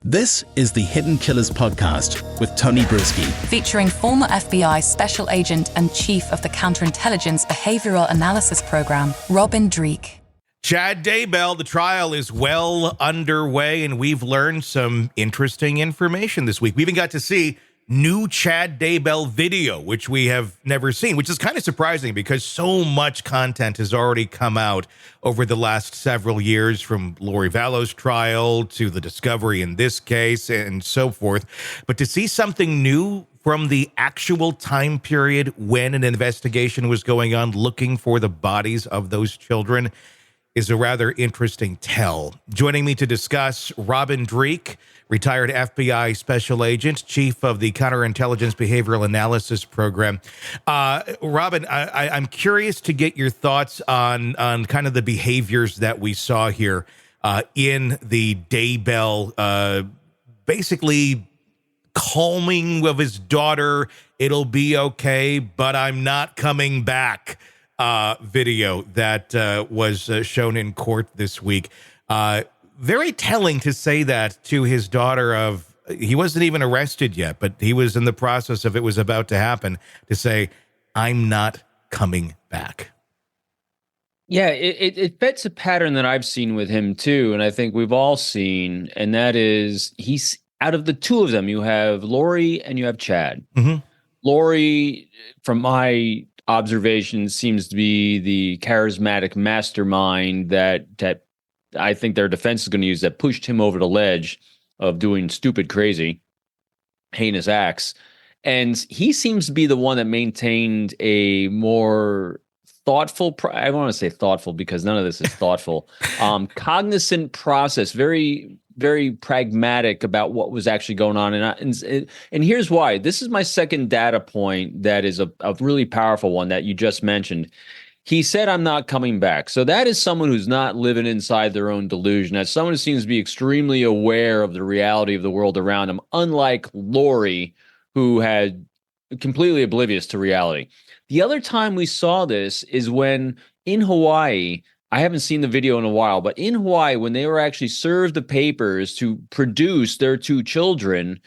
This is the Hidden Killers podcast with Tony Brueski. Featuring former FBI Special Agent and Chief of the Counterintelligence Behavioral Analysis Program, Robin Dreeke. Chad Daybell, the trial is well underway, and we've learned some interesting information this week. We even got to see new Chad Daybell video, which we have never seen, which is kind of surprising because so much content has already come out over the last several years, from Lori Vallow's trial to the discovery in this case and so forth. But to see something new from the actual time period when an investigation was going on, looking for the bodies of those children, is a rather interesting tell. Joining me to discuss, Robin Dreeke, retired FBI Special Agent, Chief of the Counterintelligence Behavioral Analysis Program. Robin, I'm curious to get your thoughts on kind of the behaviors that we saw here in the Daybell, basically calming of his daughter, "It'll be okay, but I'm not coming back," video that was shown in court this week. Very telling to say that to his daughter. He wasn't even arrested yet, but he was in the process of it was about to happen, to say, "I'm not coming back." Yeah, it fits a pattern that I've seen with him too, and I think we've all seen, and that is, he's out of the two of them, you have Lori and you have Chad. Mm-hmm. Lori, from my observation, seems to be the charismatic mastermind that I think their defense is going to use, that pushed him over the ledge of doing stupid, crazy, heinous acts. And he seems to be the one that maintained a more thoughtful, I don't want to say thoughtful because none of this is thoughtful, cognizant process, very, very pragmatic about what was actually going on. And here's why. This is my second data point that is a really powerful one that you just mentioned. He said, "I'm not coming back." So that is someone who's not living inside their own delusion. That's someone who seems to be extremely aware of the reality of the world around him, unlike Lori, who had completely oblivious to reality. The other time we saw this is when in Hawaii, I haven't seen the video in a while, but in Hawaii, when they were actually served the papers to produce their two children,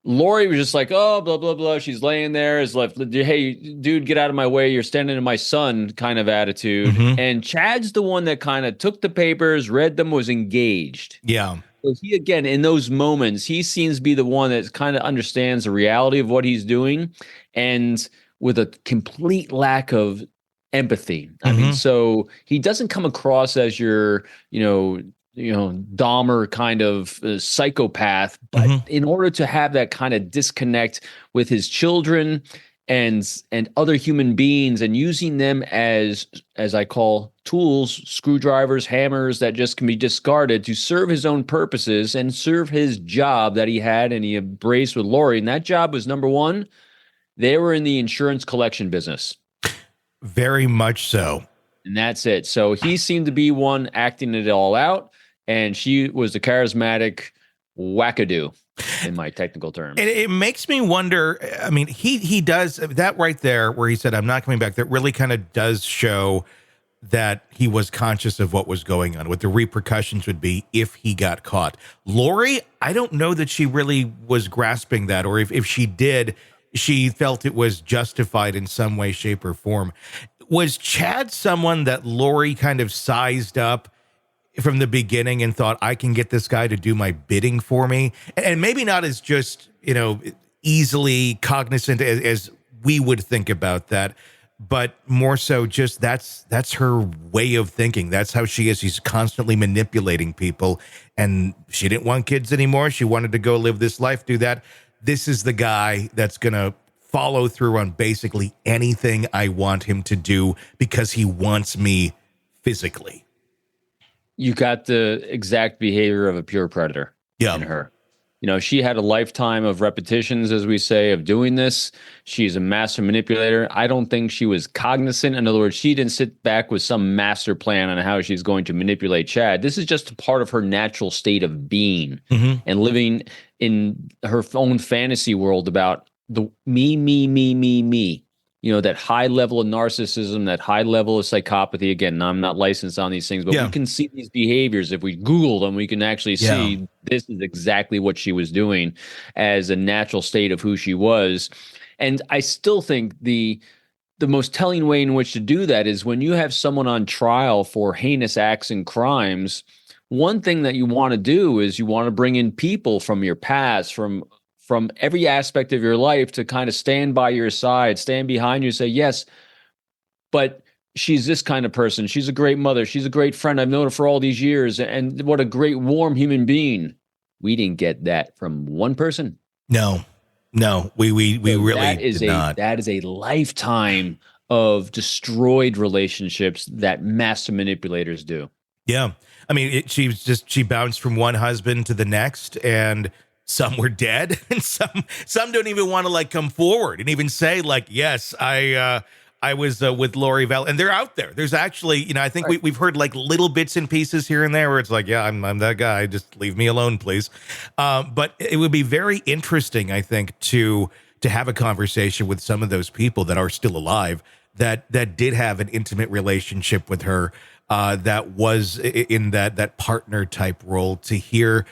Lori was just like, "Oh, blah, blah, blah." She's laying there, is like, "Hey, dude, get out of my way. You're standing in my sun," kind of attitude. Mm-hmm. And Chad's the one that kind of took the papers, read them, was engaged. Yeah. So he, again, in those moments, he seems to be the one that kind of understands the reality of what he's doing, and with a complete lack of empathy. Mm-hmm. I mean, so he doesn't come across as your, Dahmer kind of psychopath, but in order to have that kind of disconnect with his children and other human beings, and using them as I call tools, screwdrivers, hammers that just can be discarded to serve his own purposes and serve his job that he had and he embraced with Lori. And that job was, number one, they were in the insurance collection business. Very much so. And that's it. So he seemed to be one acting it all out, and she was the charismatic wackadoo, in my technical terms. And it makes me wonder, I mean, he does that right there where he said, "I'm not coming back." That really kind of does show that he was conscious of what was going on, what the repercussions would be if he got caught. Lori, I don't know that she really was grasping that, or if she did, she felt it was justified in some way, shape, or form. Was Chad someone that Lori kind of sized up from the beginning and thought, "I can get this guy to do my bidding for me"? And maybe not as just, easily cognizant as we would think about that, but more so just that's her way of thinking. That's how she is. She's constantly manipulating people, and she didn't want kids anymore. She wanted to go live this life, do that. This is the guy that's going to follow through on basically anything I want him to do because he wants me physically. You got the exact behavior of a pure predator in her. She had a lifetime of repetitions, as we say, of doing this. She's a master manipulator. I don't think she was cognizant. In other words, she didn't sit back with some master plan on how she's going to manipulate Chad. This is just a part of her natural state of being and living in her own fantasy world about the me. that high level of narcissism, that high level of psychopathy. Again, I'm not licensed on these things, but we can see these behaviors. If we Google them, we can actually see this is exactly what she was doing as a natural state of who she was. And I still think the most telling way in which to do that is when you have someone on trial for heinous acts and crimes. One thing that you want to do is you want to bring in people from your past, from every aspect of your life to kind of stand by your side, stand behind you, say, yes, but she's this kind of person. She's a great mother. She's a great friend. I've known her for all these years. And what a great, warm human being. We didn't get that from one person. No, we really did not. That is a lifetime of destroyed relationships that master manipulators do. Yeah. I mean, she bounced from one husband to the next, and some were dead, and some don't even want to like come forward and even say like, yes, I was with Lori Vallow, and they're out there. There's actually, I think we've heard like little bits and pieces here and there where it's like, yeah, I'm that guy. Just leave me alone, please. But it would be very interesting, I think, to have a conversation with some of those people that are still alive that did have an intimate relationship with her, that was in that partner type role, to hear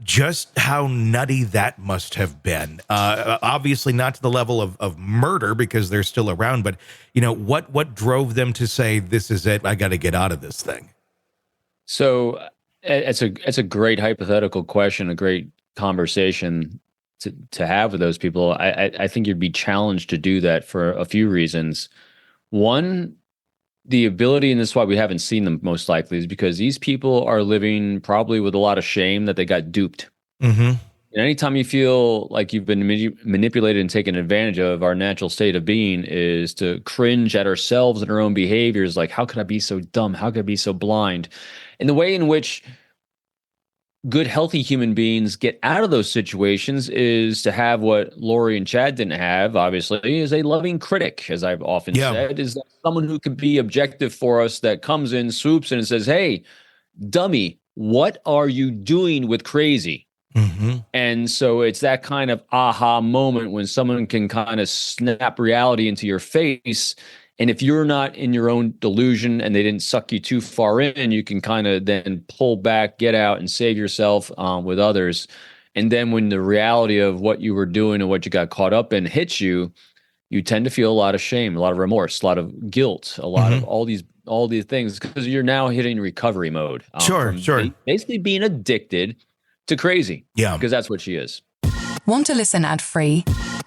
just how nutty that must have been. Obviously not to the level of murder, because they're still around, but what drove them to say, this is it, I got to get out of this thing? So it's a great hypothetical question, a great conversation to have with those people. I think you'd be challenged to do that for a few reasons. One, the ability, and this is why we haven't seen them most likely, is because these people are living probably with a lot of shame that they got duped. Mm-hmm. And anytime you feel like you've been manipulated and taken advantage of, our natural state of being is to cringe at ourselves and our own behaviors. Like, how could I be so dumb? How could I be so blind? And the way in which good, healthy human beings get out of those situations is to have what Lori and Chad didn't have, obviously, is a loving critic, as I've often said, is someone who can be objective for us, that comes in, swoops in and says, hey, dummy, what are you doing with crazy? Mm-hmm. And so it's that kind of aha moment when someone can kind of snap reality into your face. And if you're not in your own delusion and they didn't suck you too far in, you can kind of then pull back, get out, and save yourself with others. And then when the reality of what you were doing and what you got caught up in hits you, you tend to feel a lot of shame, a lot of remorse, a lot of guilt, a lot of all these things, because you're now hitting recovery mode. Sure. Basically being addicted to crazy. Yeah. Because that's what she is. Want to listen ad-free?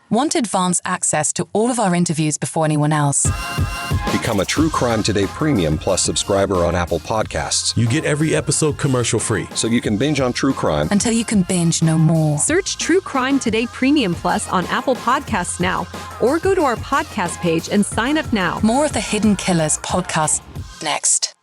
Want advanced access to all of our interviews before anyone else? Become a True Crime Today Premium Plus subscriber on Apple Podcasts. You get every episode commercial free, so you can binge on true crime until you can binge no more. Search True Crime Today Premium Plus on Apple Podcasts now, or go to our podcast page and sign up now. More of the Hidden Killers podcast next.